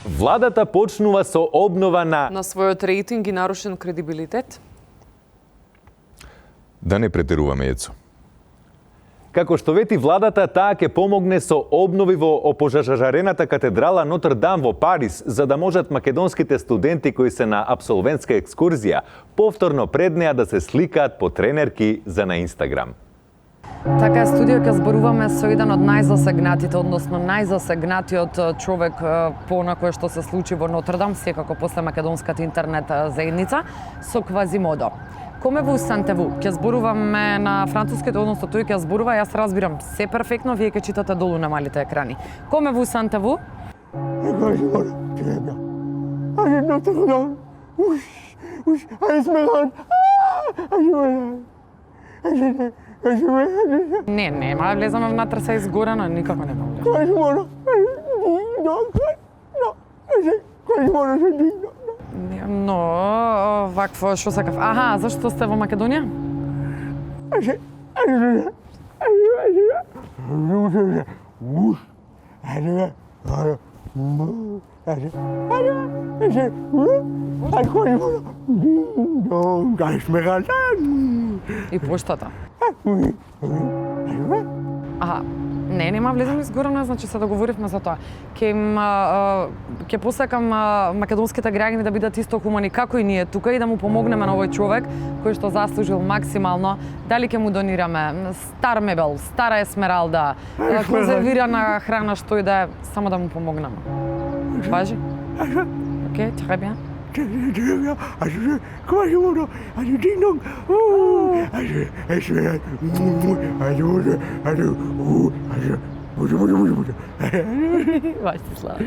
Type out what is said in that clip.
Владата почнува со обнова на својот рейтинг и нарушен кредибилитет? Да не претеруваме, Ецо. Како што вети владата, таа ќе помогне со обнови во опожаржарената катедрала Нотр Дам во Париз, за да можат македонските студенти кои се на апсолвентска екскурзија повторно пред неа да се сликаат по тренерки за на Инстаграм. Така е, студио ќе зборуваме со еден од најзасегнатите, односно најзасегнатиот човек по она кое што се случи во Нотр-Дам, секако после македонската интернет заедница, со Квазимодо. Коме ву сантеву? Ќе зборуваме на француските, односно тој ќе зборува, јас разбирам се перфектно, вие ќе читате долу на малите екрани. Коме ву сантеву? Не, нема да влезаме внатре се изгорено, никако не може. Но, вакво, што сакав? Аха, зашто сте во Македонија? И поштата? Аха, не, нема влезам изгорено, значи се договоривме за тоа. Ќе посакам македонските граѓани да бидат исто хумани како и ние тука и да му помогнеме на овој човек кој што заслужил максимално. Дали ќе му донираме стар мебел, стара есмералда, конзервирана храна, што и да е, само да му помогнеме. Важи? Океј, très bien. Vai se slava.